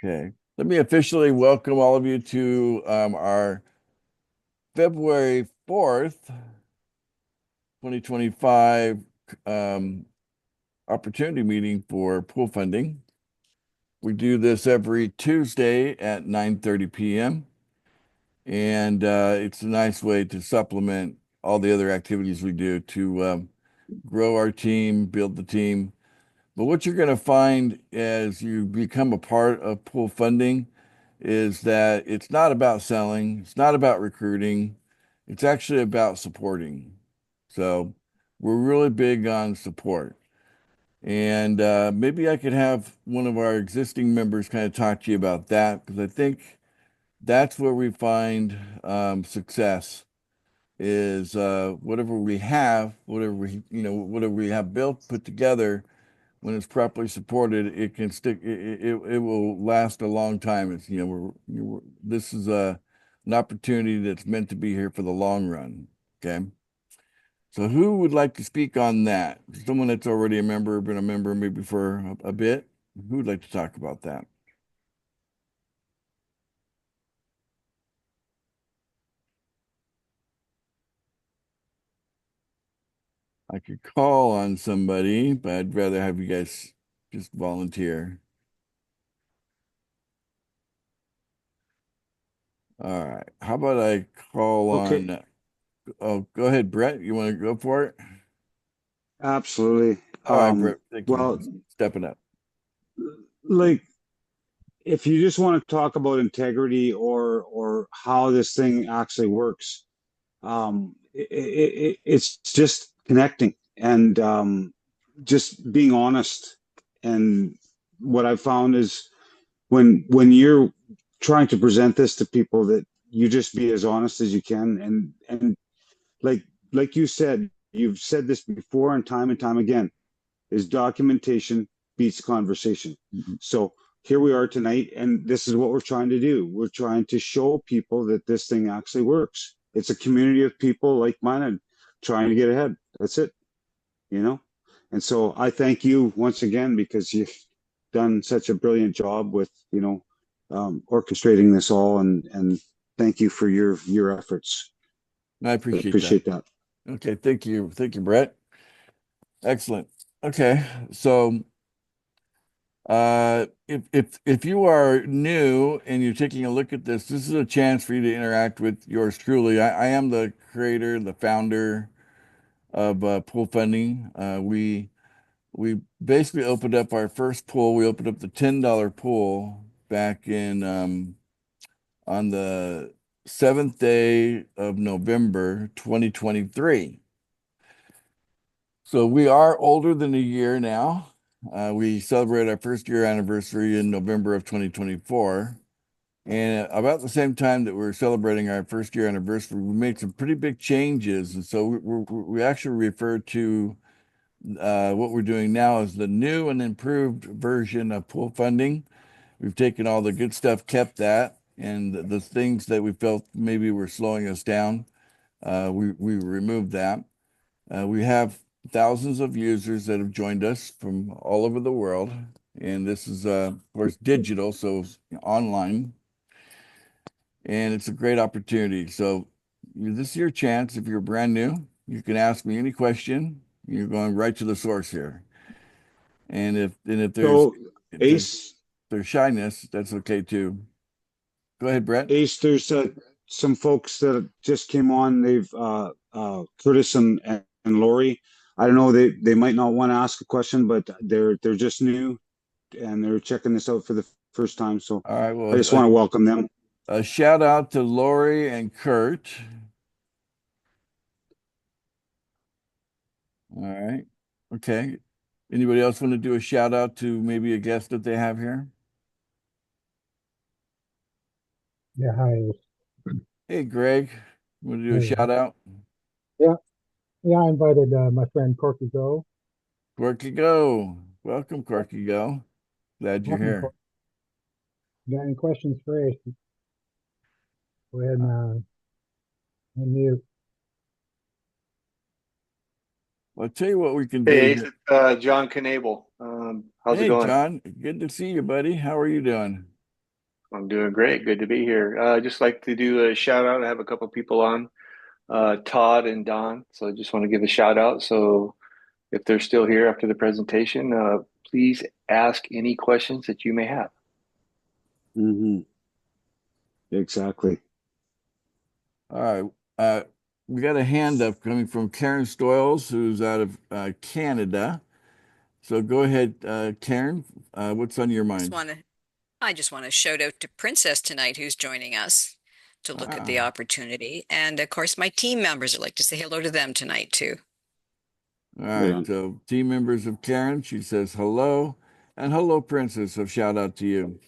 Okay. Let me officially welcome all of you to our February 4th, 2025 um, opportunity meeting for pool funding. We do this every Tuesday at 9:30 p.m. And it's a nice way to supplement all the other activities we do to grow our team, build the team. But what you're going to find as you become a part of pool funding is that it's not about selling, it's not about recruiting, it's actually about supporting. So we're really big on support. And maybe I could have one of our existing members kind of talk to you about that because I think that's where we find success is whatever we have, whatever we have built, put together when it's properly supported, it can stick. It will last a long time. It's this is an opportunity that's meant to be here for the long run. Okay. So who would like to speak on that? Someone that's already a member, been a member maybe for a bit. Who would like to talk about that? I could call on somebody, but I'd rather have you guys just volunteer. All right. How about I call Okay, on, oh, go ahead, Brett. You want to go for it? absolutely. All right, Brett. Thank you for Well, stepping up. like if you just want to talk about integrity or how this thing actually works, it's just connecting and just being honest. And what I've found is when you're trying to present this to people, that you just be as honest as you can, and like like you said, you've said this before and time again, is documentation beats conversation. Mhm. So here we are tonight, and this is what we're trying to do. We're trying to show people that this thing actually works. It's a community of people like minded trying to get ahead. That's it, you know? And so I thank you once again because you've done such a brilliant job with, orchestrating this all, and thank you for your efforts. I I appreciate that. appreciate that. Okay, thank you. Thank you, Brett. Excellent. Okay, so if you are new and you're taking a look at this, this is a chance for you to interact with yours truly. I am the creator, the founder of Pool Funding. We basically opened up our first pool. We opened up the $10 pool back in on the 7th day of November 2023. So we are older than a year now. We celebrate our first year anniversary in November of 2024. And about the same time that we're celebrating our first year anniversary, we made some pretty big changes. And so we actually refer to what we're doing now as the new and improved version of pool funding. We've taken all the good stuff, kept that, and the things that we felt maybe were slowing us down, we removed that. We have thousands of users that have joined us from all over the world, and this is, of course, digital, so it's online, and it's a great opportunity. So this is your chance. If you're brand new, you can ask me any question. You're going right to the source here. And if there's So if there's Ace, there's shyness, that's okay too. Go ahead, Brett. There's some folks that just came on. They've Curtis and Lori. I don't know. They might not want to ask a question, but they're just new and they're checking this out for the first time. So All right. I Well, just want to welcome them. a shout out to Lori and Kurt. All right. Okay. Anybody else want to do a shout out to maybe a guest that they have here? Yeah, hi. Hey, Greg, want to do a Hey. shout out? Yeah, yeah, I invited my friend Corky Go. Corky Go. Welcome, Corky Go. Glad you're Welcome, here. Corky. Got any questions for Ace? Go ahead and unmute. I'll tell you what we can do Hey, here. John Knable. How's it Hey, going? John, good to see you, buddy. How are you doing? I'm doing great. Good to be here. Just like to do a shout out. I have a couple people on, Todd and Don. So I just want to give a shout out. So if they're still here after the presentation, please ask any questions that you may have. Hmm. Exactly. All right. We got a hand up coming from Karen Stoyles, who's out of Canada. So go ahead, Karen. What's on your Just mind? want to, I just want to shout out to Princess tonight, who's joining us to look at the Ah, opportunity. And of course, my team members, I'd like to say hello to them tonight too. all Right right. on. So team members of Karen, she says hello, and hello, Princess. So shout out to you.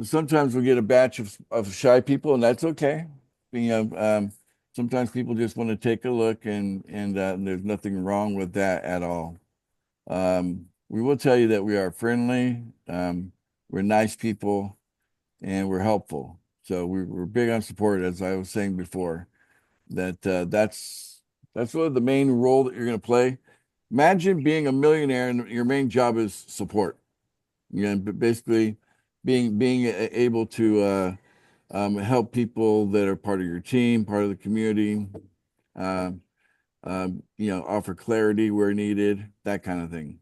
Sometimes we get a batch of shy people, and that's okay. You know, sometimes people just want to take a look, and there's nothing wrong with that at all. We will tell you that we are friendly, we're nice people, and we're helpful. So we're big on support, as I was saying before. That's really the main role that you're going to play. Imagine being a millionaire and your main job is support. You know, but basically being able to help people that are part of your team, part of the community, um, offer clarity where needed, that kind of thing.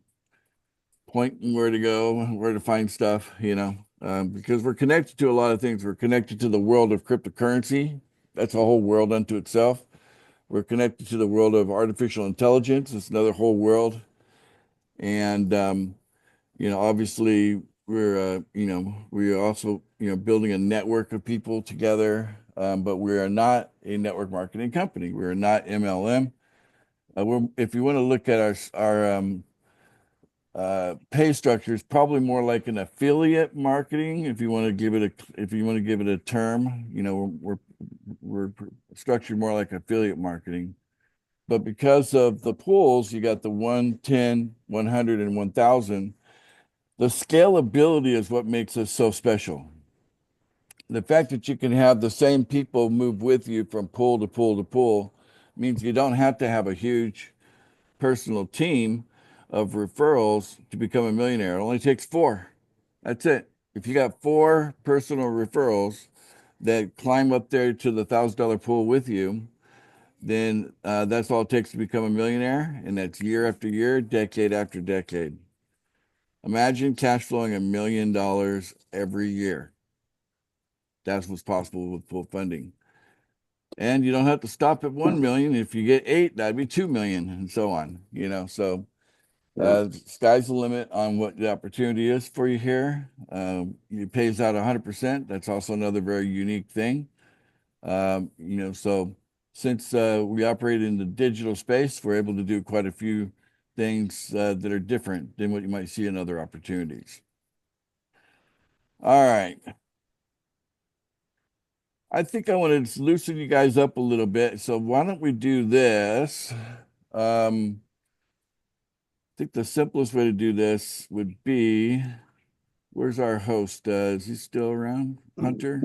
Pointing where to go, where to find stuff, because we're connected to a lot of things. We're connected to the world of cryptocurrency. That's a whole world unto itself. We're connected to the world of artificial intelligence. It's another whole world. And obviously we're also, building a network of people together. But we are not a network marketing company. We're not MLM. If you want to look at our pay structure, is probably more like an affiliate marketing. If you want to give it a term, we're structured more like affiliate marketing. But because of the pools, you got the 1, 10, 100, and 1,000. The scalability is what makes us so special. The fact that you can have the same people move with you from pool to pool to pool means you don't have to have a huge personal team of referrals to become a millionaire. It only takes 4. That's it. If you got 4 personal referrals that climb up there to the $1,000 pool with you, then that's all it takes to become a millionaire. And that's year after year, decade after decade. Imagine cash flowing $1 million every year. That's what's possible with pool funding. And you don't have to stop at 1 million. If you get 8, that'd be 2 million, and so on. So sky's the limit on what the opportunity is for you here. It pays out 100%. That's also another very unique thing. So since we operate in the digital space, we're able to do quite a few things that are different than what you might see in other opportunities. All right. I think I want to loosen you guys up a little bit. So why don't we do this? I think the simplest way to do this would be, where's our host? Is he still around? Hunter?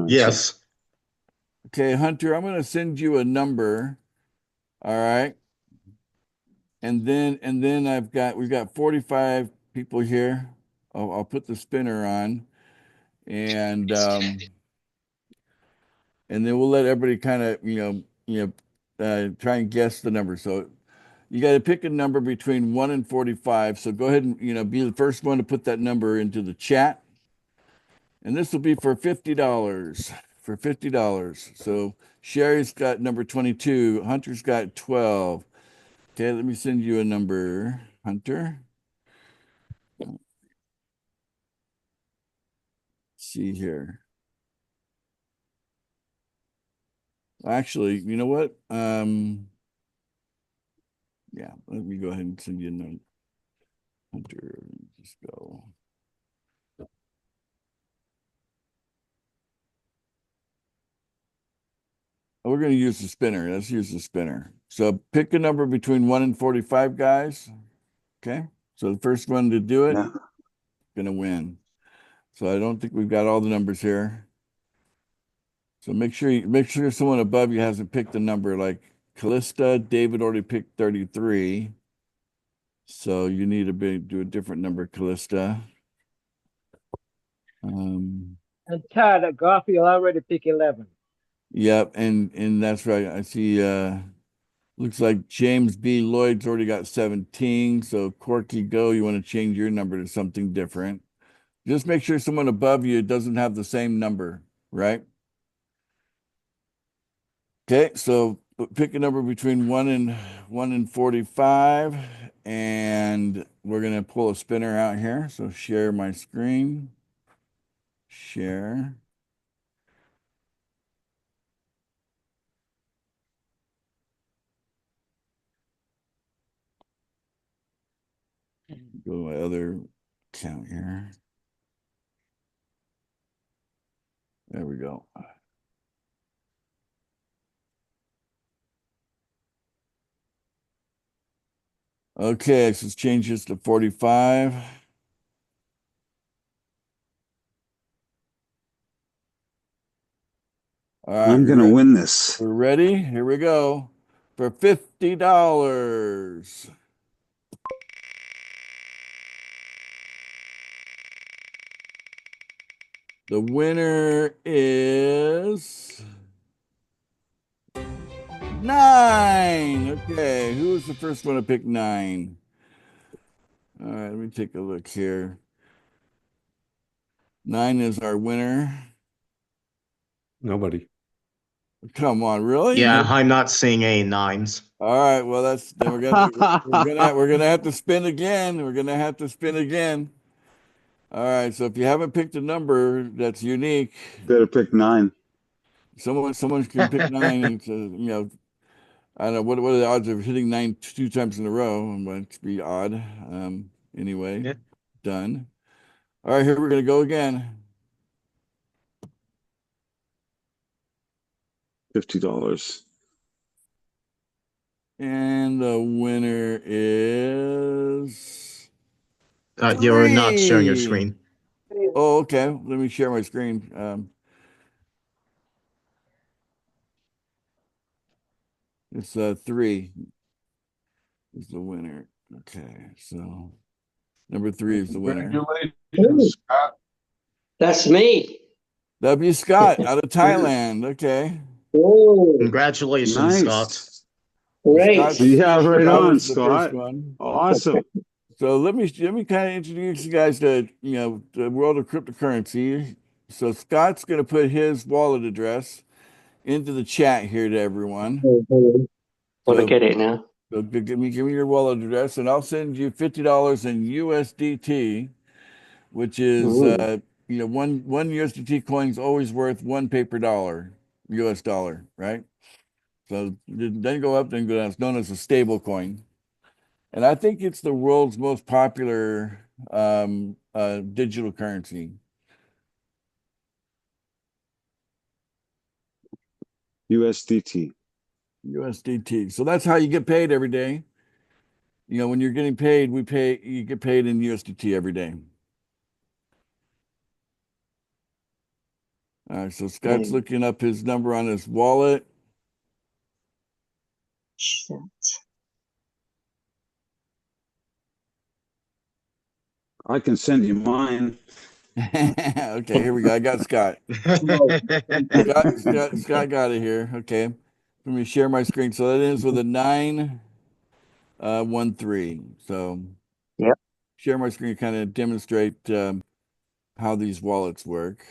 Yes. Okay, Hunter, I'm going to send you a number. All right. And then we've got 45 people here. I'll put the spinner on, and then we'll let everybody kind of, try and guess the number. So you got to pick a number between 1 and 45. So go ahead and, be the first one to put that number into the chat. And this will be for $50. For $50. So Sherry's got number 22. Hunter's got 12. Okay, let me send you a number, Hunter. Let's see here. Actually, you know what? Yeah, let me go ahead and send you a note. Hunter, just go. We're going to use the spinner. Let's use the spinner. So pick a number between 1 and 45, guys. Okay. So the first one to do it, Yeah. going to win. So I don't think we've got all the numbers here. So make sure someone above you hasn't picked the number. Like Callista, David already picked 33. So you need to do a different number, Callista. Um, And Todd, Garfield already picked 11. yep, and that's right. I see looks like James B. Lloyd's already got 17. So Corky Go, you want to change your number to something different. Just make sure someone above you doesn't have the same number, right? Okay, so pick a number between 1 and 45, and we're gonna pull a spinner out here. So share my screen. Share. Go to my other account here. There we go. Okay, so let's change this to 45. All right, I'm gonna win this. we're ready. Here we go for $50. The winner is 9. Okay, who was the first one to pick 9? All right, let me take a look here. 9 is our winner. Nobody. Come on, really? Yeah, I'm not seeing any nines. All right, well then we're gonna have to spin again. We're gonna have to spin again. All right, so if you haven't picked a number that's unique, Better pick 9. someone can pick 9 and I don't know what are the odds of hitting 9 2 times in a row? It might be odd. Anyway, Yeah. done. All right, here we're gonna go again. $50. And the winner is You're not sharing your 3. screen. Oh, okay. Let me share my screen. It's 3 is the winner. Okay, so number 3 is the winner. Congratulations, Scott. That's me. W. Scott out of Thailand. Okay. Oh, Congratulations, Nice. Scott. great. Yeah, right That on, was the first Scott. one. Awesome. So let me kind of introduce you guys to the world of cryptocurrency. So Scott's going to put his wallet address into the chat here to everyone. Want to get it now? So give me your wallet address, and I'll send you $50 in USDT, which is one USDT coin is always worth 1 paper dollar, US dollar, right? So it doesn't go up, then go down. It's known as a stable coin. And I think it's the world's most popular digital currency. USDT. USDT. So that's how you get paid every day. When you're getting paid, you get paid in USDT every day. All right, so Scott's looking up his number on his wallet. Shit. I can send you mine. Okay, here we go. I got Scott. Scott got it here. Okay. Let me share my screen. So that ends with a 913. So Yep. share my screen, kind of demonstrate how these wallets work.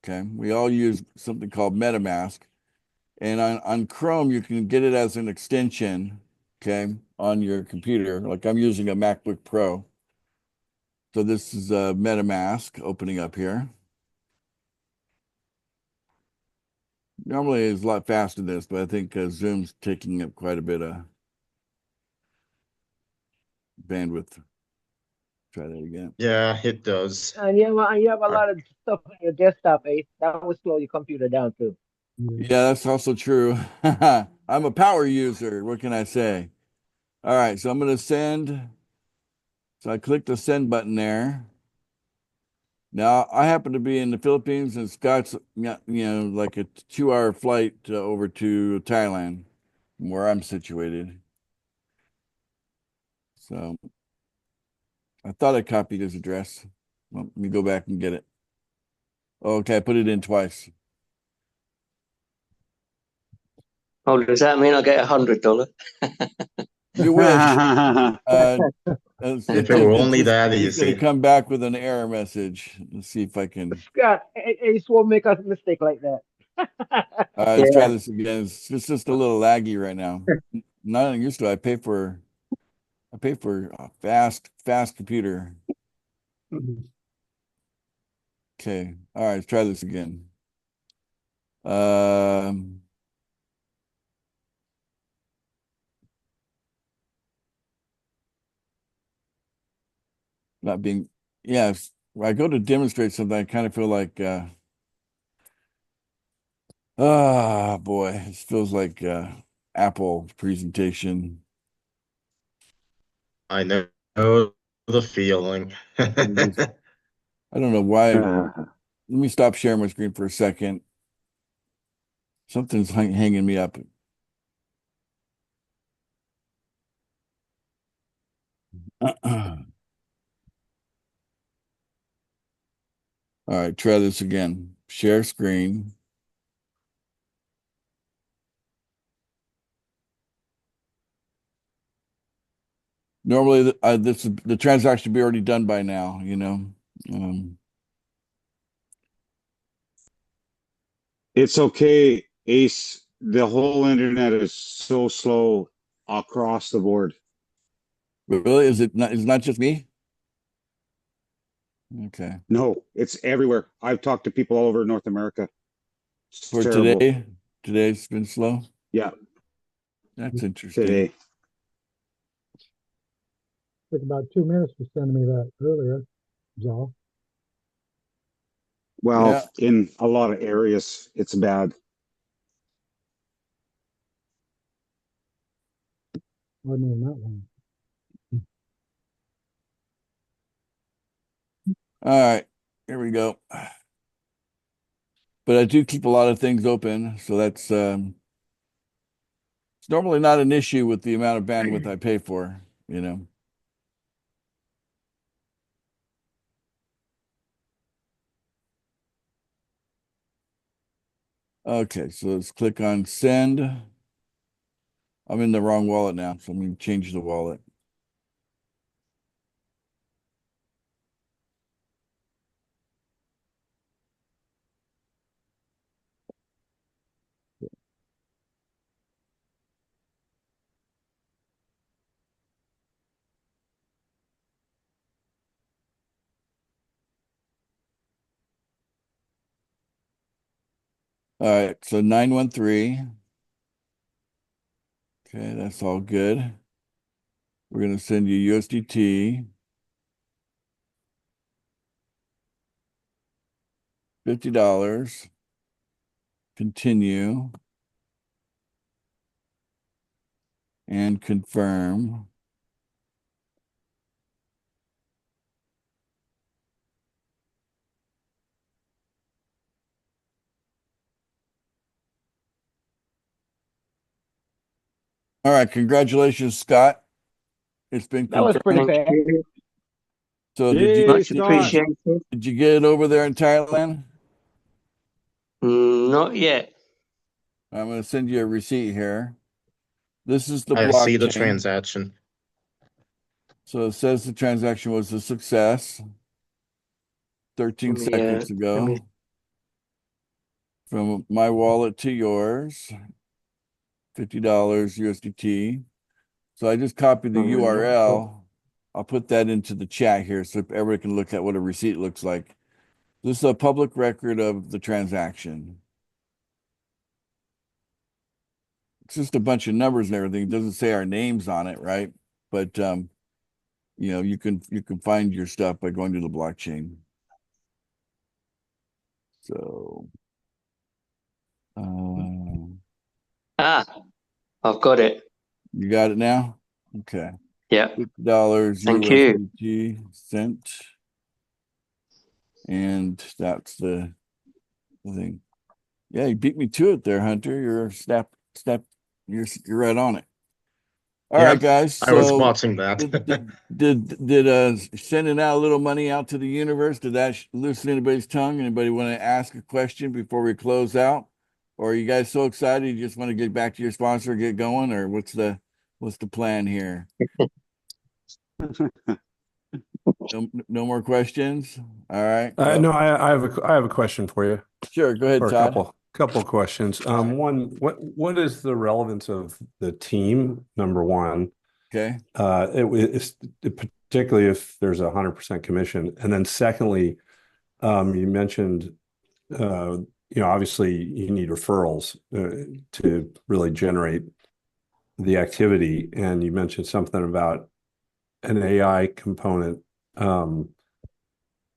Okay. We all use something called MetaMask. And on Chrome, you can get it as an extension, okay, on your computer. Like I'm using a MacBook Pro. So this is MetaMask opening up here. Normally it's a lot faster than this, but I think Zoom's taking up quite a bit of bandwidth. Try that again. Yeah, it does. And you have a lot of stuff on your desktop, Ace. That will slow your computer down too. Yeah, that's also true. I'm a power user. What can I say? All right, so I'm going to send. So I click the send button there. Now I happen to be in the Philippines, and Scott's like a 2-hour flight over to Thailand, where I'm situated. So I thought I copied his address. Well, let me go back and get it. Okay, I put it in twice. Oh, does that mean I get $100? You wish. If it were only that It's going to easy. come back with an error message. Let's see if I can. Scott, Ace won't make a mistake like that. Let's try Yeah. this again. It's just a little laggy right now. Not used to. I pay for a fast computer. Okay. All right. Let's try this again. Not being, yes. When I go to demonstrate something, I kind of feel like, boy, it feels like Apple presentation. I know the feeling. I don't know why. Let me stop sharing my screen for a second. Something's hanging me up. All right, try this again. Share screen. Normally, the transaction should be already done by now, you know. It's okay, Ace. The whole internet is so slow across the board. But really, is it not? It's not just me. Okay. No, it's everywhere. I've talked to people all over North America. It's For terrible. today's been slow. Yeah, That's interesting. today. Took about 2 minutes for sending me that earlier. Is all. Well, Yeah. in a lot of areas, it's bad. Wasn't even that long. All right. Here we go. But I do keep a lot of things open, so that's it's normally not an issue with the amount of bandwidth I pay for, you know. Okay, so let's click on send. I'm in the wrong wallet now, so I'm going to change the wallet. All right, so 913. Okay, that's all good. We're going to send you USDT. $50. Continue. And confirm. All right, congratulations, Scott. It's been That was pretty Thank fair. you. So Yay, Much Scott. appreciated. did you get it over there in Thailand? Not yet. I'm going to send you a receipt here. This is the I see the blockchain. transaction. So it says the transaction was a success 13 seconds ago. From my wallet to yours, $50 USDT. So I just copied the URL. I'll put that into the chat here so everybody can look at what a receipt looks like. This is a public record of the transaction. It's just a bunch of numbers and everything. It doesn't say our names on it, right? But you know, you can find your stuff by going to the blockchain. So I've got it. you got it now? Okay. Yeah. $50 Thank you. USDT sent. And that's the thing. Yeah, you beat me to it there, Hunter. You're you're right on it. All Yeah, right, guys. I was So watching that. did sending out a little money out to the universe, did that loosen anybody's tongue? Anybody want to ask a question before we close out? Or are you guys so excited you just want to get back to your sponsor, get going, or what's the plan here? No more questions? All right. Well, No, I have a question for you, sure. Go ahead, or a Todd. couple of questions. One, what is the relevance of the team? Number one, Okay. it's particularly if there's 100% commission, and then secondly, you mentioned, obviously you need referrals to really generate the activity, and you mentioned something about an AI component.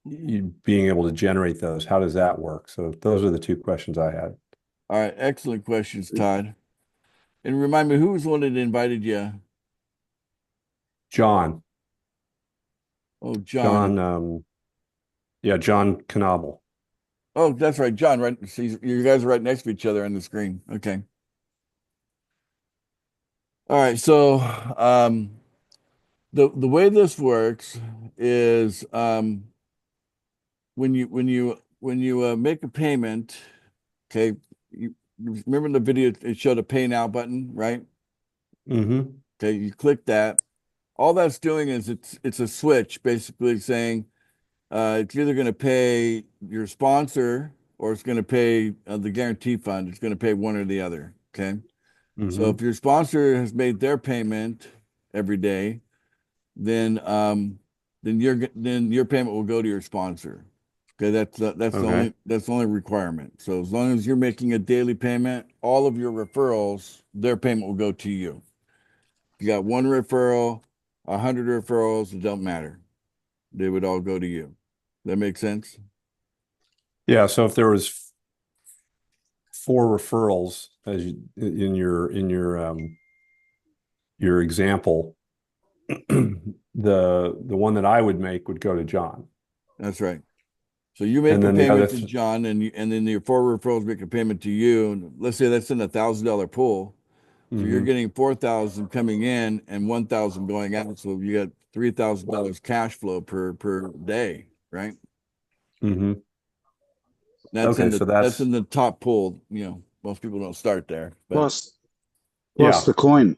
You being able to generate those, how does that work? So those are the two questions I had. All right. Excellent questions, Todd. And remind me, who was the one that invited you? John. Oh, John. John Knobel. Oh, that's right, John. Right. See, you guys are right next to each other on the screen. Okay. All right. So, the way this works is, when you make a payment, okay, you remember the video, it showed a pay now button, right? Mm-hmm. Okay, you click that. All that's doing is it's a switch, basically saying it's either going to pay your sponsor or it's going to pay the guarantee fund. It's going to pay one or the other. Okay. So Mm-hmm. if your sponsor has made their payment every day, then your payment will go to your sponsor. Okay, that's Okay. the only requirement. So as long as you're making a daily payment, all of your referrals, their payment will go to you. If you got one referral, 100 referrals, it don't matter. They would all go to you. That makes sense? Yeah. So if there was 4 referrals as in your example, the one that I would make would go to John. That's right. So you make And a then the payment other to John, and then your 4 referrals make a payment to you. And let's say that's in $1,000 pool. So you're Mhm. getting 4,000 coming in and 1,000 going out. So you got $3,000 cash flow per day, right? Mhm. That's Okay, in so the top pool. Most people don't start there, but Plus yeah. the coin.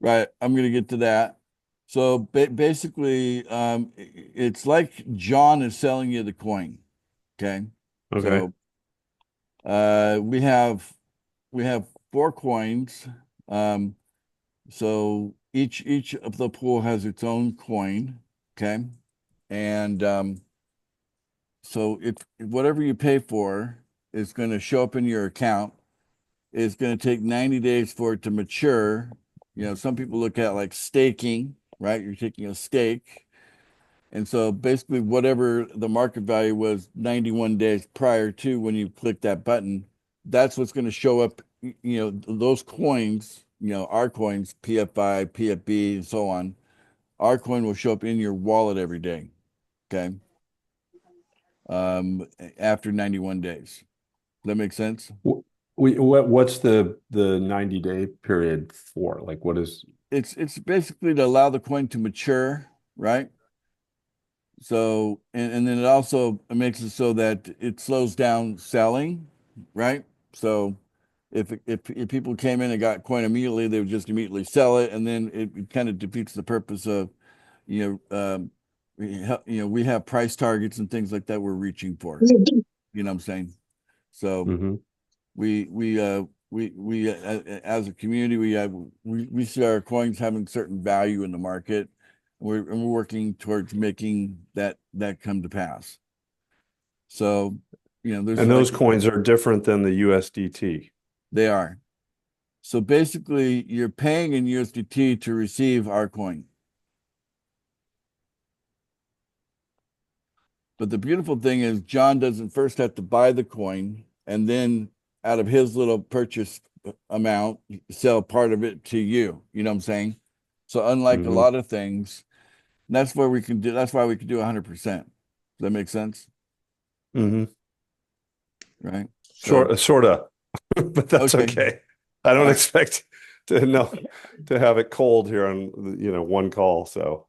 right. I'm gonna get to that. So basically, it's like John is selling you the coin. Okay. Okay. So we have 4 coins. So each of the pool has its own coin. Okay. And so if whatever you pay for is going to show up in your account, it's going to take 90 days for it to mature. Some people look at like staking, right? You're taking a stake. And so basically whatever the market value was 91 days prior to when you click that button, that's what's going to show up, those coins, our coins, PFI, PFB, and so on. Our coin will show up in your wallet every day. Okay. After 91 days. That makes sense? What's the 90-day period for? Like, what is? It's basically to allow the coin to mature, right? So, and then it also makes it so that it slows down selling, right? So if people came in and got coin immediately, they would just immediately sell it, and then it kind of defeats the purpose of, we have price targets and things like that we're reaching for. You know what I'm saying? So Mhm. we as a community, we see our coins having certain value in the market. We're working towards making that come to pass. So, there's And like those coins are different than the USDT. they are. So basically, you're paying in USDT to receive our coin. But the beautiful thing is John doesn't first have to buy the coin and then out of his little purchase amount, sell part of it to you. You know what I'm saying? So unlike a Mhm. lot of things, that's why we can do 100%. Does that make sense? Mhm. Right? So Sort of, but that's okay. okay. I don't Uh, expect to know to have it cold here on one call. So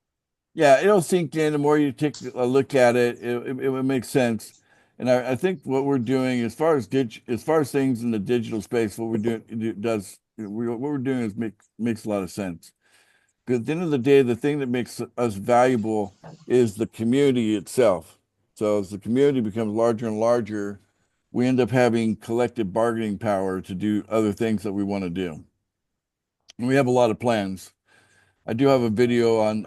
Yeah, it'll sink in. The more you take a look at it, it would make sense. And I think what we're doing as far as things in the digital space, what we're doing what we're doing is makes a lot of sense. Because at the end of the day, the thing that makes us valuable is the community itself. So as the community becomes larger and larger, we end up having collective bargaining power to do other things that we want to do. And we have a lot of plans. I do have a video on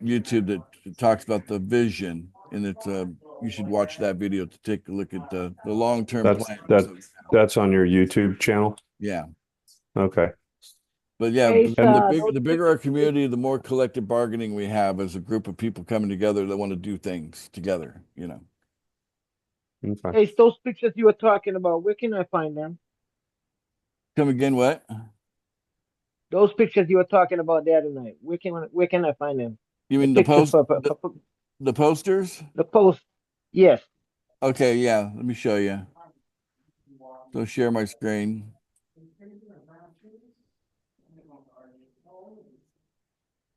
YouTube that talks about the vision, and it's you should watch that video to take a look at the long-term plans. that's on your YouTube channel. Yeah, Okay. but yeah, Hey, the bigger our community, the more collective bargaining we have as a group of people coming together that want to do things together. Okay. hey, those pictures you were talking about, where can I find them? Come again? What? Those pictures you were talking about the other night, where can I find them? You mean the Pictures post for the posters? the post. Yes. Okay, yeah. Let me show you. So share my screen.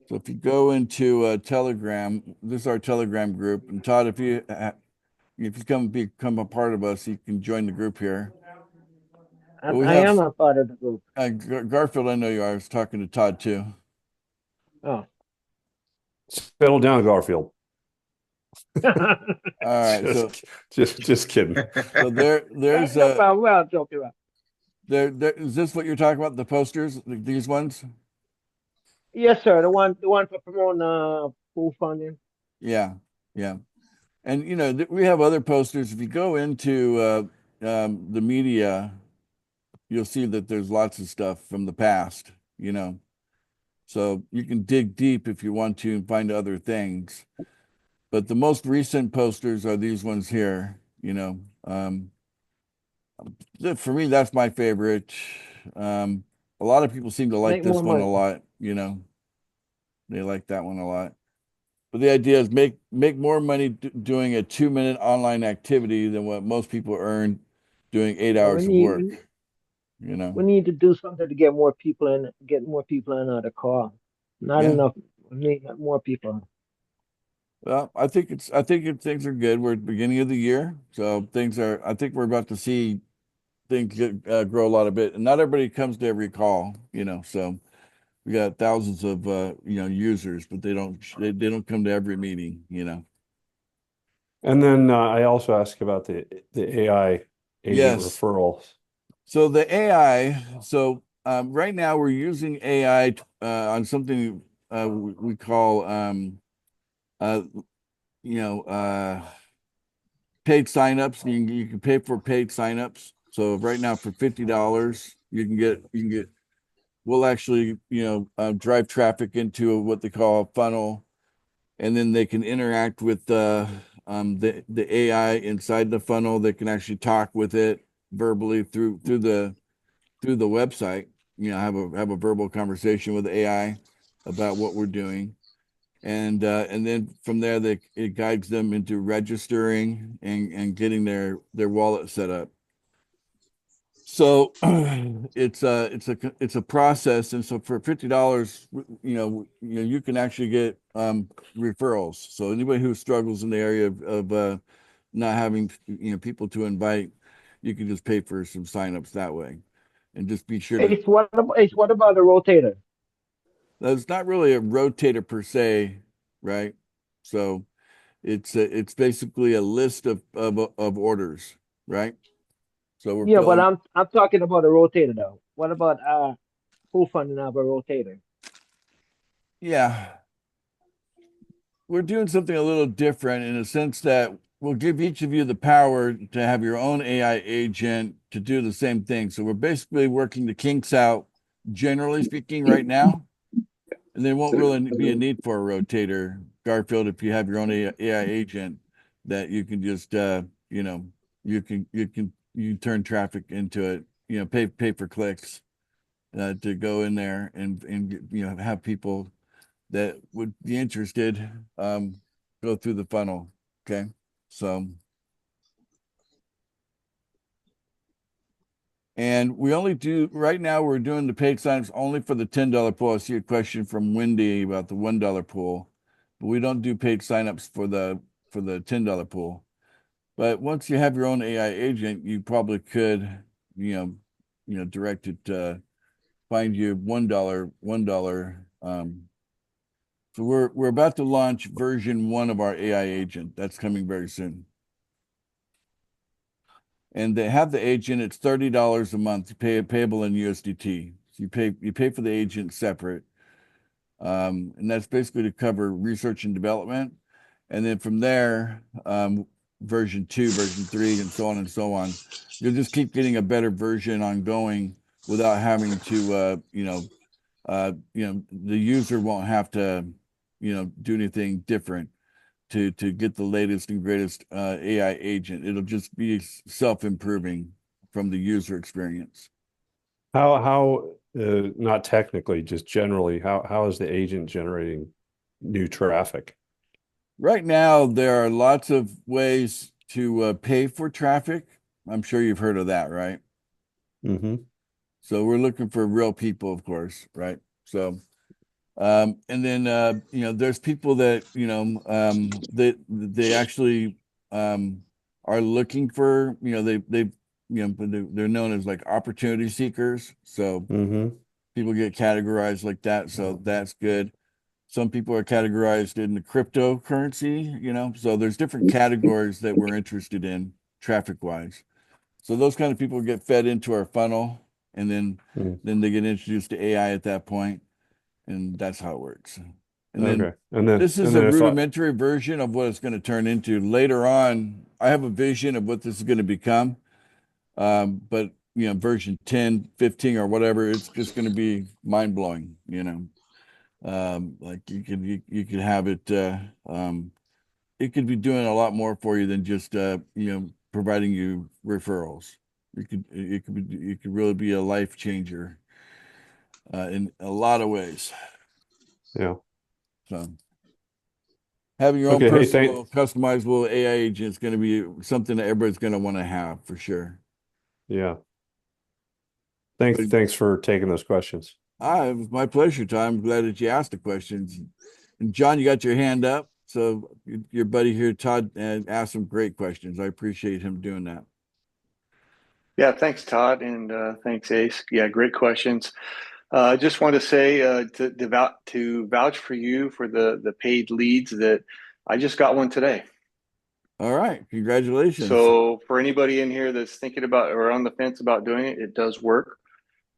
So if you go into Telegram, this is our Telegram group. And Todd, if you become a part of us, you can join the group here. I am a part of the group. Garfield, I know you are. I was talking to Todd too. Oh. Settle down, Garfield. All right, just kidding. so there's No problem. I'll joke around. there is this what you're talking about? The posters, these ones? Yes, sir. The one for promoting pool funding. Yeah, yeah. And we have other posters. If you go into the media, you'll see that there's lots of stuff from the past, So you can dig deep if you want to and find other things. But the most recent posters are these ones here, For me, that's my favorite. A lot of people seem to like this one a lot, They like that one a lot. But the idea is make more money doing a 2-minute online activity than what most people earn doing 8 hours of work. We need to do something to get more people in the call. Not enough. We need more people. Well, I think things are good. We're at the beginning of the year, so I think we're about to see things grow a lot a bit. And not everybody comes to every call, So we got thousands of users, but they don't come to every meeting, And then I also asked about the AI agent referrals. So the AI, right now we're using AI on something we call paid signups. You can pay for paid signups. So right now for $50, you can get we'll actually drive traffic into what they call a funnel, and then they can interact with the AI inside the funnel. They can actually talk with it verbally through the website. Have a verbal conversation with the AI about what we're doing, and then from there it guides them into registering and getting their wallet set up. So it's a process, and so for $50, you can actually get referrals. So anybody who struggles in the area of not having people to invite, you can just pay for some signups that way, and just be sure. What about a rotator? That's not really a rotator per se, right? So it's basically a list of orders, right? So we're but I'm talking about a rotator though. What about pool funding of a rotator? Yeah. We're doing something a little different in a sense that we'll give each of you the power to have your own AI agent to do the same thing. So we're basically working the kinks out, generally speaking, right now. And there won't really be a need for a rotator, Garfield, if you have your own AI agent that you can just you turn traffic into it, pay for clicks to go in there and have people that would be interested go through the funnel. Okay. So And we only do right now, we're doing the paid signups only for the $10 pool. I see a question from Wendy about the $1 pool, but we don't do paid signups for the $10 pool. But once you have your own AI agent, you probably could, direct it to find you $1. So we're about to launch version 1 of our AI agent. That's coming very soon. And they have the agent. It's $30 a month. Payable in USDT. So you pay for the agent separate, and that's basically to cover research and development. And then from there, version 2, version 3, and so on and so on. You'll just keep getting a better version ongoing without having to, the user won't have to, do anything different to get the latest and greatest AI agent. It'll just be self-improving from the user experience. How not technically, just generally, how is the agent generating new traffic? Right now, there are lots of ways to pay for traffic. I'm sure you've heard of that, right? Mm-hmm. So we're looking for real people, of course, right? So, and then there's people that they actually are looking for, they're known as like opportunity seekers. So people get categorized like that. So that's good. Some people are categorized in the cryptocurrency, so there's different categories that we're interested in traffic wise. So those kind of people get fed into our funnel, and then they get introduced to AI at that point, and that's how it works. And then this is a rudimentary version of what it's going to turn into later on. I have a vision of what this is going to become. But version 10, 15 or whatever, it's just going to be mind blowing, like you could have it, it could be doing a lot more for you than just, providing you referrals. It could really be a life changer, in a lot of ways. Yeah. So having your own personal customizable AI agent is going to be something that everybody's going to want to have for sure. Yeah. Thanks for taking those questions. It was my pleasure, Tom. I'm glad that you asked the questions. And John, you got your hand up. So your buddy here, Todd, asked some great questions. I appreciate him doing that. Yeah, thanks, Todd, and thanks, Ace. Yeah, great questions. Just want to say to vouch for you for the paid leads that I just got one today. All right, congratulations. So for anybody in here that's thinking about or on the fence about doing it, it does work.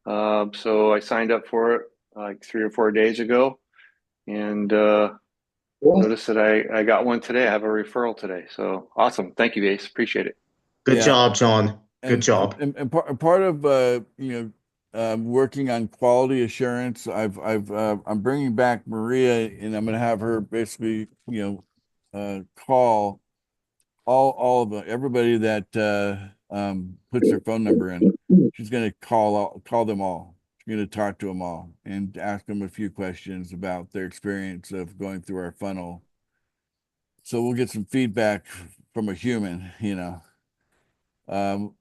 So I signed up for it like 3 or 4 days ago, and noticed that I got one today. I have a referral today. So awesome! Thank you, Ace. Appreciate it. Good job, John. Good job. And part of working on quality assurance, I'm bringing back Maria, and I'm going to have her basically call all of everybody that puts their phone number in. She's going to call them all. She's going to talk to them all and ask them a few questions about their experience of going through our funnel. So we'll get some feedback from a human,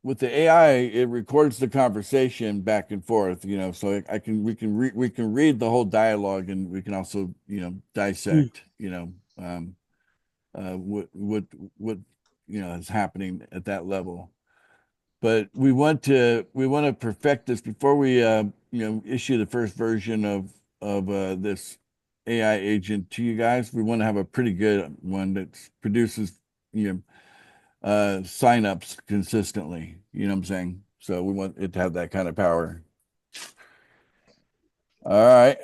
with the AI, it records the conversation back and forth, so we can read the whole dialogue, and we can also, dissect, what is happening at that level. But we want to perfect this before we issue the first version of this AI agent to you guys. We want to have a pretty good one that produces signups consistently. You know what I'm saying? So we want it to have that kind of power. All right.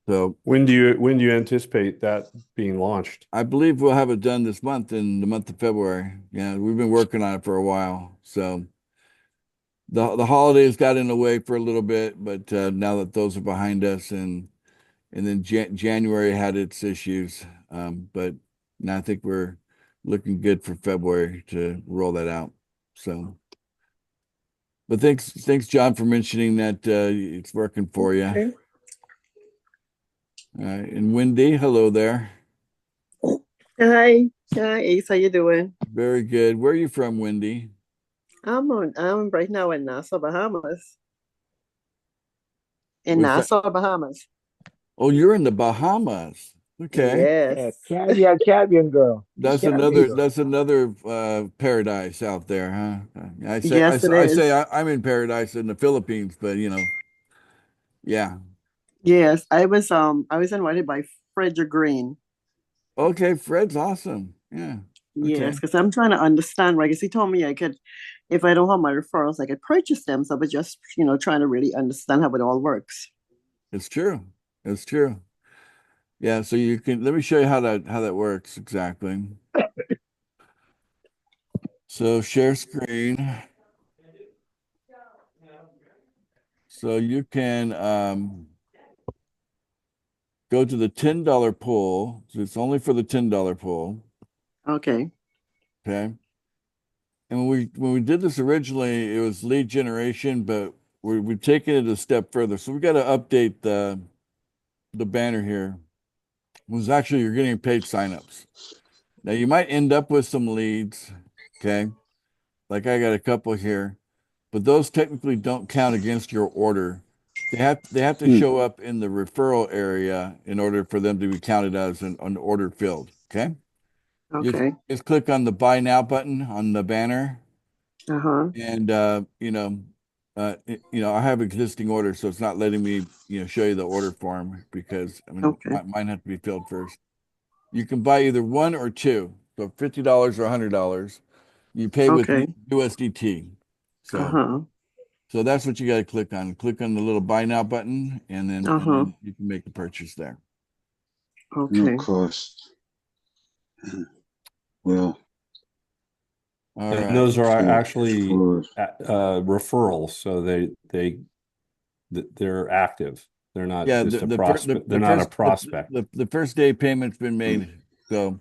So when do you anticipate that being launched? I believe we'll have it done this month, in the month of February. Yeah, we've been working on it for a while. So the holidays got in the way for a little bit, but now that those are behind us, and then January had its issues, but now I think we're looking good for February to roll that out. So, but thanks, John, for mentioning that it's working for you. Okay. And Wendy, hello there. Hi, Ace, how you doing? Very good. Where are you from, Wendy? I'm right now in Nassau, Bahamas. In What's that? Nassau, Bahamas. Oh, you're in the Bahamas. Okay. Yeah, Yes. Caribbean girl. Caribbean girl. That's another paradise out there, huh? Yes, it is. I'm in paradise in the Philippines, but yeah. Yes, I was invited by Frederick Green. Okay, Fred's awesome. Yeah. Yes, Okay. because I'm trying to understand, right? Because he told me I could, if I don't have my referrals, I could purchase them. So I was just, trying to really understand how it all works. It's true. It's true. Yeah, so you can let me show you how that works exactly. So share screen. So you can go to the $10 pool. So it's only for the $10 pool. Okay. Okay. And when we did this originally, it was lead generation, but we've taken it a step further. So we got to update the banner here. It was actually you're getting paid signups. Now you might end up with some leads, okay? Like I got a couple here, but those technically don't count against your order. They have to show up in the referral area in order for them to be counted as an order filled. Okay. Okay. Just click on the buy now button on the banner. Uh-huh. And I have existing orders, so it's not letting me, show you the order form because Okay. mine have to be filled first. You can buy either one or two, so $50 or $100. You pay with Okay. USDT. Uh-huh. So that's what you got to click on. Click on the little buy now button, and then you can make the purchase there. Okay. No cost. Well, All And right. those are Okay. actually Sure. referrals, so they're active. They're not Yeah, just a the prospect. They're not a prospect. the first day payment's been made. So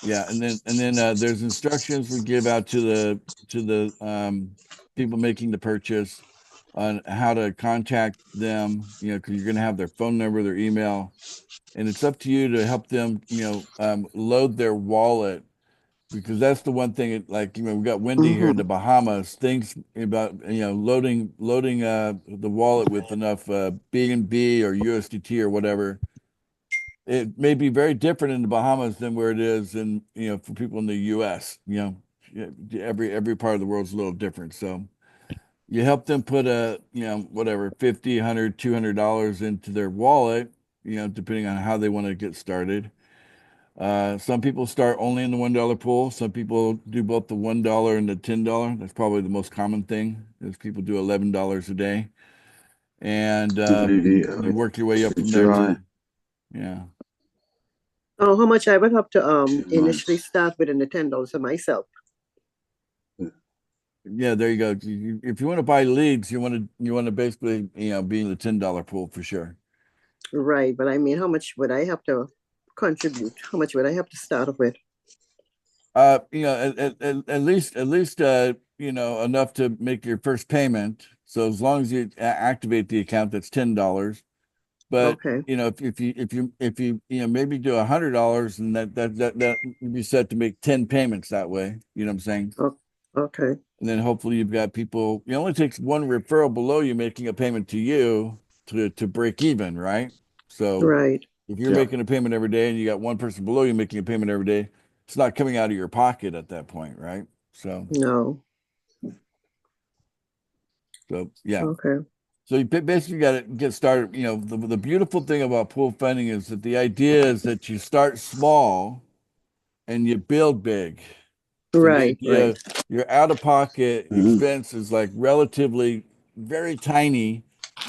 yeah, and then there's instructions we give out to the people making the purchase on how to contact them, because you're gonna have their phone number, their email, and it's up to you to help them, load their wallet, because that's the one thing. Like, we got Wendy here in the Bahamas. Things about loading the wallet with enough BNB or USDT or whatever. It may be very different in the Bahamas than where it is in, for people in the US. Every part of the world is a little different. So you help them put whatever, 50, 100, $200 into their wallet, depending on how they want to get started. Some people start only in the $1 pool. Some people do both the $1 and the $10. That's probably the most common thing, is people do $11 a day. And you work your way up from there too. Yeah. Oh, how much I would have to initially start with in the $10 for myself? Yeah, there you go. If you want to buy leads, you want to basically, be in the $10 pool for sure. Right, but I mean, how much would I have to contribute? How much would I have to start off with? At least enough to make your first payment. So as long as you activate the account, that's $10. But Okay. if you maybe do $100, and that you'd be set to make 10 payments that way. You know what I'm saying? Oh, okay. And then hopefully you've got people. It only takes one referral below you making a payment to you to break even, right? So Right. if you're making a payment every day and you got one person below you making a payment every day, it's not coming out of your pocket at that point, right? So No. yeah. Okay. So you basically got to get started. The beautiful thing about pool funding is that the idea is that you start small and you build big. So the Right. idea, Right. your out-of-pocket expense is like relatively very tiny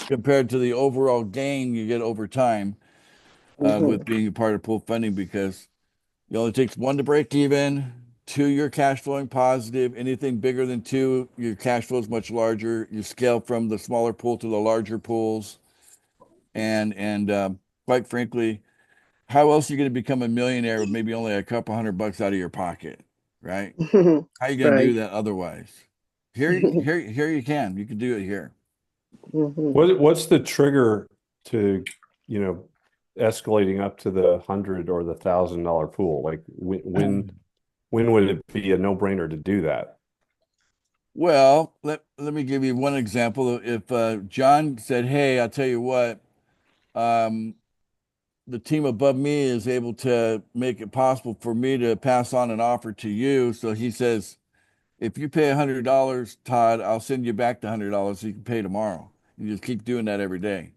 compared to the overall gain you get over time with being a part of pool funding, because it only takes one to break even, two, you're cash flowing positive. Anything bigger than two, your cash flow is much larger. You scale from the smaller pool to the larger pools. And quite frankly, how else are you going to become a millionaire with maybe only a couple $100 out of your pocket, right? How are you going to do that otherwise? Here you can. You can do it here. What's the trigger to, escalating up to the $100 or the $1,000 pool? Like when would it be a no-brainer to do that? Well, let me give you one example. If John said, "Hey, I'll tell you what, um, the team above me is able to make it possible for me to pass on an offer to you." So he says, "If you pay $100, Todd, I'll send you back the $100 so you can pay tomorrow." You just keep doing that every day.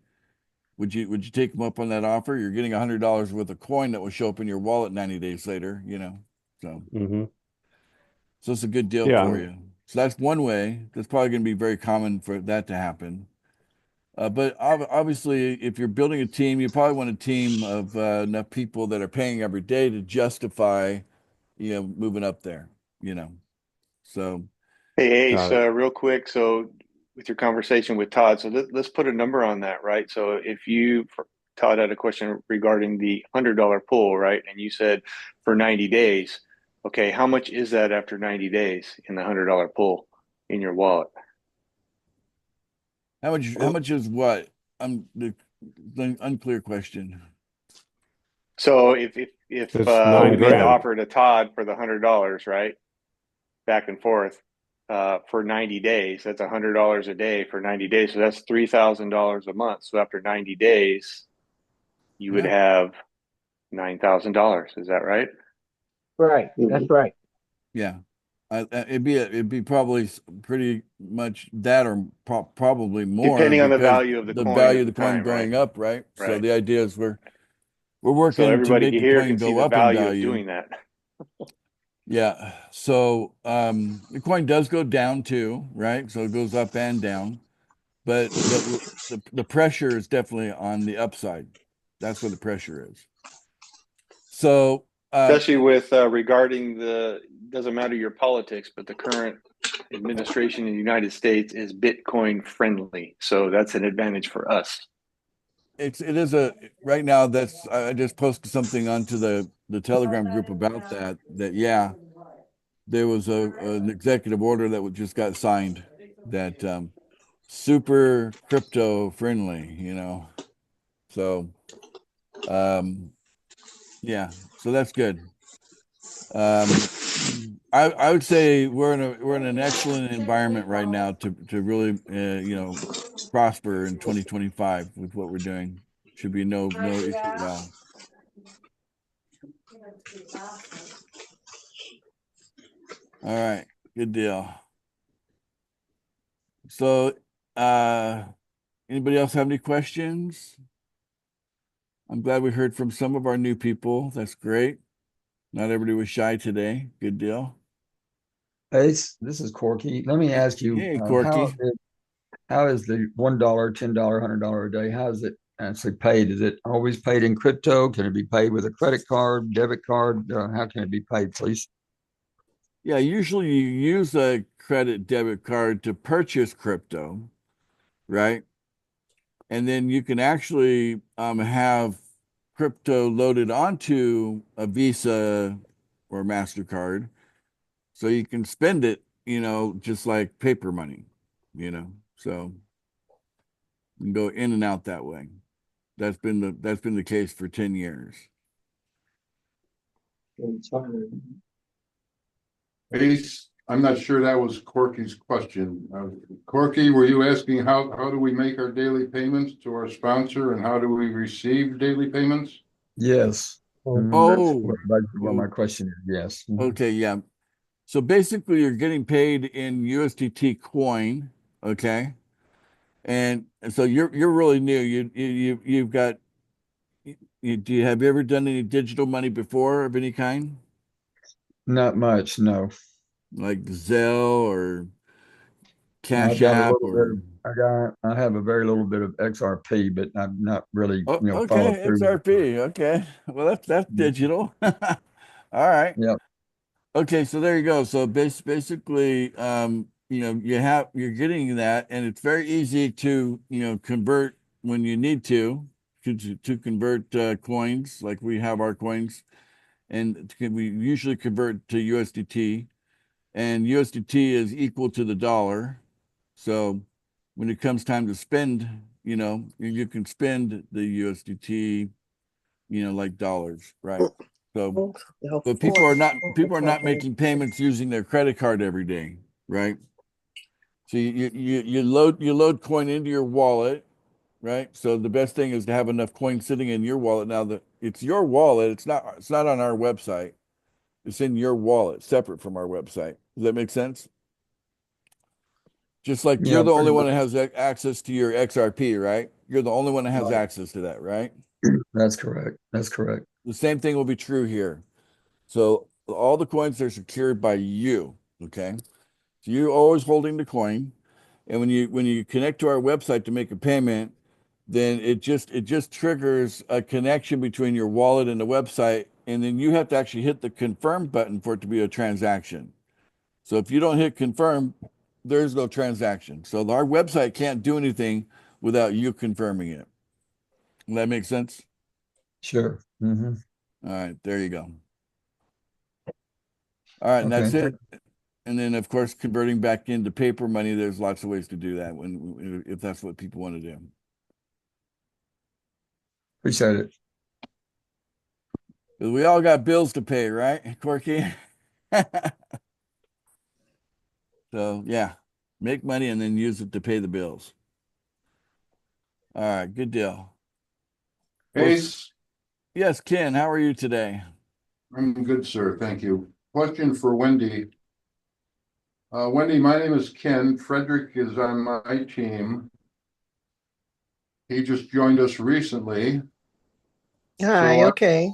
Would you take him up on that offer? You're getting $100 worth of coin that will show up in your wallet 90 days later, So so it's a good deal for you. So that's one way. That's probably going to be very common for that to happen. But obviously, if you're building a team, you probably want a team of enough people that are paying every day to justify, moving up there, So, Hey, so real quick, so with your conversation with Todd, so let's put a number on that, right? So if Todd had a question regarding the $100 pool, right? And you said for 90 days, okay, how much is that after 90 days in the $100 pool in your wallet? How much is what? The unclear question. So if we made the offer to Todd for the $100, right? Back and forth for 90 days, that's $100 a day for 90 days. So that's $3,000 a month. So after 90 days, you would have $9,000. Is that right? Right. That's right. Yeah. It'd be probably pretty much that, or probably more, depending on the value of the coin. Value of the coin going up, right? So the idea is we're working to make the coin go up in value. Of doing that. Yeah. So the coin does go down too, right? So it goes up and down, but the pressure is definitely on the upside. That's where the pressure is. So especially with regarding doesn't matter your politics, but the current administration in the United States is Bitcoin friendly. So that's an advantage for us. It is right now. I just posted something onto the Telegram group about that yeah, there was an executive order that just got signed that super crypto friendly, So yeah, so that's good. I would say we're in an excellent environment right now to really prosper in 2025 with what we're doing. Should be no issue at all. All right, good deal. So anybody else have any questions? I'm glad we heard from some of our new people. That's great. Not everybody was shy today. Good deal. Hey, this is Corky. Let me ask you, hey, Corky. How is the $1, $10, $100 a day? How is it actually paid? Is it always paid in crypto? Can it be paid with a credit card, debit card? How can it be paid, please? Yeah, usually you use a credit debit card to purchase crypto, right? And then you can actually have crypto loaded onto a Visa or MasterCard, so you can spend it, just like paper money, so you can go in and out that way. That's been the case for 10 years. Ace, I'm not sure that was Corky's question. Corky, were you asking how do we make our daily payments to our sponsor, and how do we receive daily payments? Yes. That's what my question is. Yes. Okay. Yeah. So basically, you're getting paid in USDT coin. Okay. And so you're really new. You've got. Have you ever done any digital money before of any kind? Not much, no. Like Zelle or Cash App, or I have a very little bit of XRP, but I'm not really okay, follow through. XRP. Okay, well that's digital. All right. Yeah. Okay, so there you go. So basically, you're getting that, and it's very easy to convert when you need to convert coins, like we have our coins, and we usually convert to USDT, and USDT is equal to the dollar. So when it comes time to spend, you can spend the USDT, like dollars, right? So, but people are not making payments using their credit card every day, right? So you load coin into your wallet, right? So the best thing is to have enough coin sitting in your wallet. Now that it's your wallet, it's not on our website. It's in your wallet, separate from our website. Does that make sense? Just like Yeah, you're the pretty only one much. that has access to your XRP, right? You're the only one that has Right. access to that, right? That's correct. That's correct. The same thing will be true here. So all the coins are secured by you, okay? So you're always holding the coin, and when you connect to our website to make a payment, then it just triggers a connection between your wallet and the website, and then you have to actually hit the confirm button for it to be a transaction. So if you don't hit confirm, there's no transaction. So our website can't do anything without you confirming it. Does that make sense? Sure. Mm-hmm. All right, there you go. All right, and that's Okay. it. And then, of course, converting back into paper money, there's lots of ways to do that if that's what people want to do. Appreciate it. 'Cause we all got bills to pay, right, Corky? So, yeah, make money and then use it to pay the bills. All right, good deal. Ace, Yes, Ken, how are you today? I'm good, sir. Thank you. Question for Wendy. Wendy, my name is Ken. Frederick is on my team. He just joined us recently. Hi, So okay.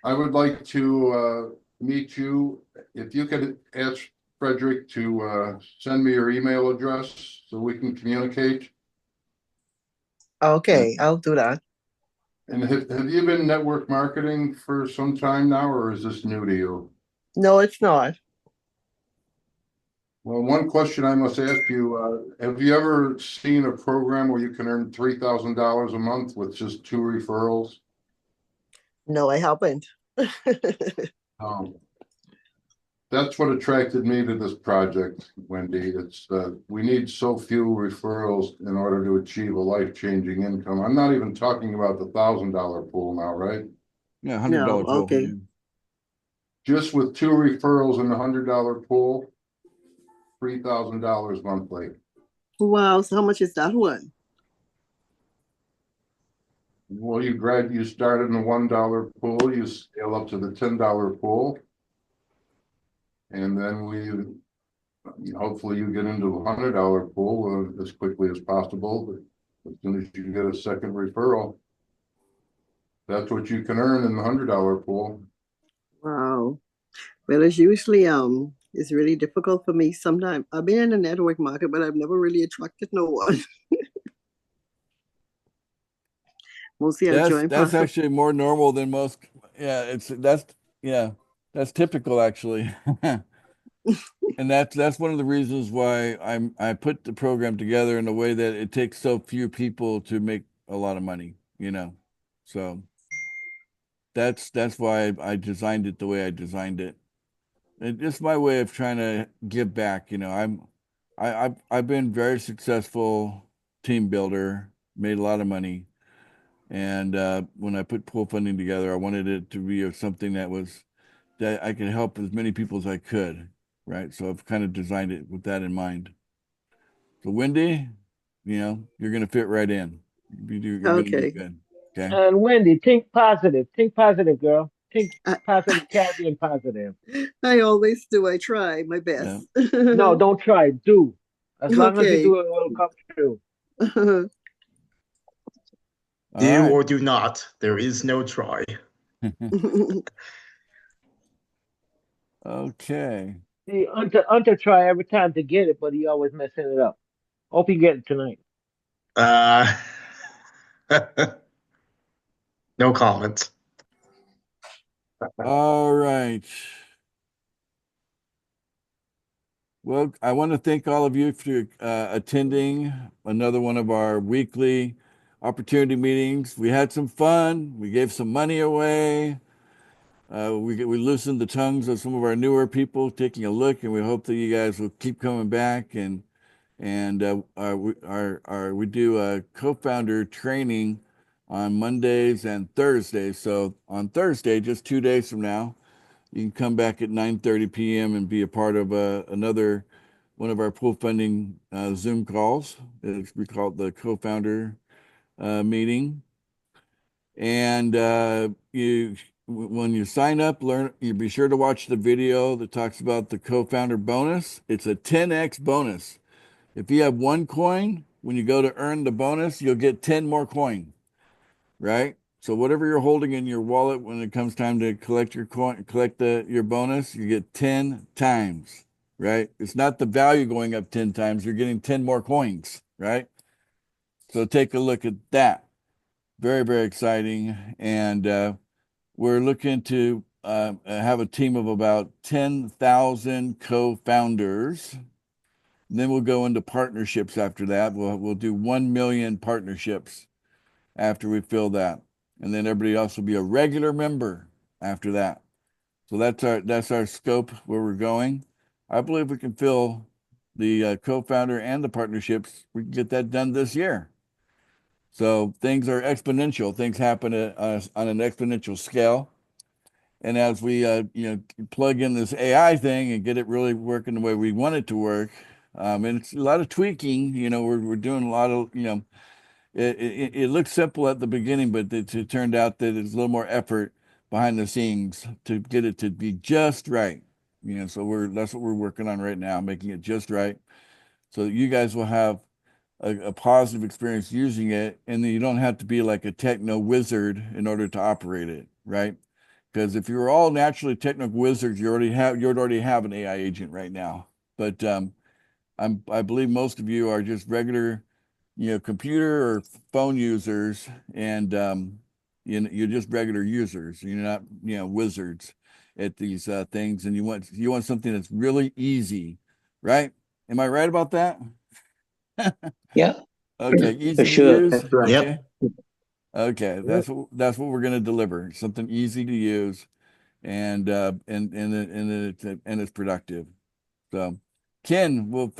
I would like to meet you. If you could ask Frederick to send me your email address so we can communicate. Okay, I'll do that. And have you been network marketing for some time now, or is this new to you? No, it's not. Well, one question I must ask you, have you ever seen a program where you can earn $3,000 a month with just 2 referrals? No, I haven't. That's what attracted me to this project, Wendy. It's we need so few referrals in order to achieve a life-changing income. I'm not even talking about the $1,000 pool now, right? Yeah, $100 pool. Okay. Just with 2 referrals in the $100 pool, $3,000 monthly. Wow, so how much is that one? Well, you start in the $1 pool, you scale up to the $10 pool. And then hopefully you get into the $100 pool as quickly as possible. But as soon as you get a second referral, that's what you can earn in the $100 pool. Wow. Well, it's usually it's really difficult for me sometimes. I've been in the network market, but I've never really attracted no one. Mostly I join That's actually more normal than most. Yeah, that's typical actually. And that's one of the reasons why I put the program together in a way that it takes so few people to make a lot of money, you know. So that's why I designed it the way I designed it. It's just my way of trying to give back, you know. I've been very successful team builder, made a lot of money. And when I put pool funding together, I wanted it to be something that I could help as many people as I could, right? So I've kind of designed it with that in mind. So Wendy, you know, you're going to fit right in. You're going to do Okay. good. Okay. And Wendy, think positive. Think positive, girl. Think positive, Caribbean positive. I always do. I try my best. No, don't try. Do. As long as you Okay. do, it will come true. Do or do not. There is no try. Okay. See, Hunter try every time to get it, but he always messing it up. Hope you get it tonight. No comment. All right. Well, I want to thank all of you for attending another one of our weekly opportunity meetings. We had some fun. We gave some money away. We loosened the tongues of some of our newer people taking a look, and we hope that you guys will keep coming back. And we do a co-founder training on Mondays and Thursdays. So on Thursday, just 2 days from now, you can come back at 9:30 p.m. and be a part of another one of our pool funding Zoom calls. We call it the co-founder meeting. And when you sign up, you be sure to watch the video that talks about the co-founder bonus. It's a 10x bonus. If you have 1 coin, when you go to earn the bonus, you'll get 10 more coin, right? So whatever you're holding in your wallet when it comes time to collect your coin, your bonus, you get 10 times, right? It's not the value going up 10 times, you're getting 10 more coins, right? So take a look at that. Very, very exciting. And we're looking to have a team of about 10,000 co-founders. Then we'll go into partnerships after that. We'll do 1 million partnerships after we fill that. And then everybody else will be a regular member after that. So that's our scope where we're going. I believe we can fill the co-founder and the partnerships. We can get that done this year. So things are exponential. Things happen on an exponential scale. And as we plug in this AI thing and get it really working the way we want it to work, and it's a lot of tweaking. We're doing a lot of it looks simple at the beginning, but it turned out that it's a little more effort behind the scenes to get it to be just right. So that's what we're working on right now, making it just right, so that you guys will have a positive experience using it, and then you don't have to be like a techno wizard in order to operate it, right? Because if you're all naturally technical wizards, you'd already have an AI agent right now. But I believe most of you are just regular, computer or phone users, and you're just regular users. You're not, wizards at these things, and you want something that's really easy, right? Am I right about that? Yeah. Okay, easy For to sure. use. That's right. Okay. Okay, that's what we're going to deliver. Something easy to use, and it's productive. So, Ken, we'll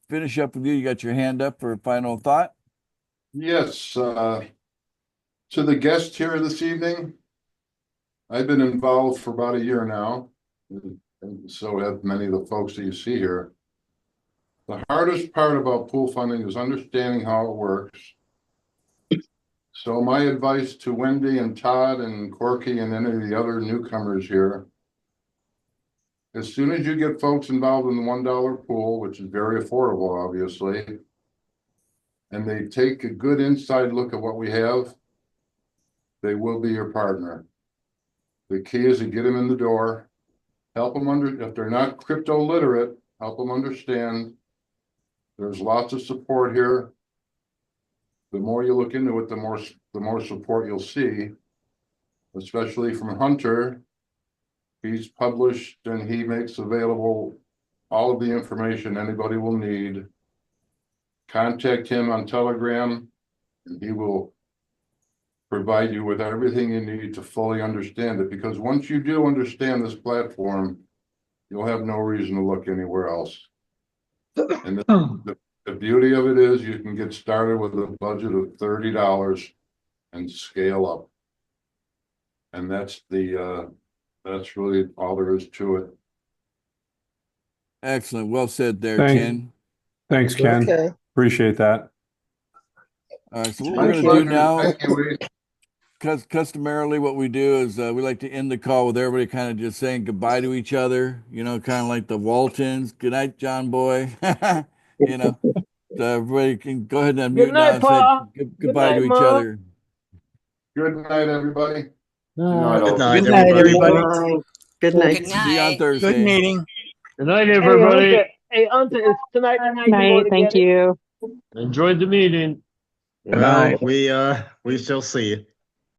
finish up with you. You got your hand up for a final thought? Yes. To the guest here this evening, I've been involved for about a year now, and so have many of the folks that you see here. The hardest part about pool funding is understanding how it works. So my advice to Wendy and Todd and Corky and any of the other newcomers here, as soon as you get folks involved in the $1 pool, which is very affordable, obviously, and they take a good inside look at what we have, they will be your partner. The key is to get them in the door, help them if they're not crypto literate, help them understand. There's lots of support here. The more you look into it, the more support you'll see, especially from Hunter. He's published and he makes available all of the information anybody will need. Contact him on Telegram, and he will provide you with everything you need to fully understand it. Because once you do understand this platform, you'll have no reason to look anywhere else. And the beauty of it is you can get started with a budget of $30 and scale up. And that's really all there is to it. Excellent. Well said there, Ken. Thanks, Ken. Okay. Appreciate that. All right, so what we're going to do now, because customarily what we do is we like to end the call with everybody kind of just saying goodbye to each other, kind of like the Waltons. Good night, John Boy. So everybody can go ahead and unmute now and say goodbye to each other. Good night, everybody. Good night, everybody. Good night. Good See you on night. Thursday. Good meeting. Good night, everybody. Hey, Hunter, it's tonight. Night. Thank you. Enjoyed the meeting. Well, we shall see.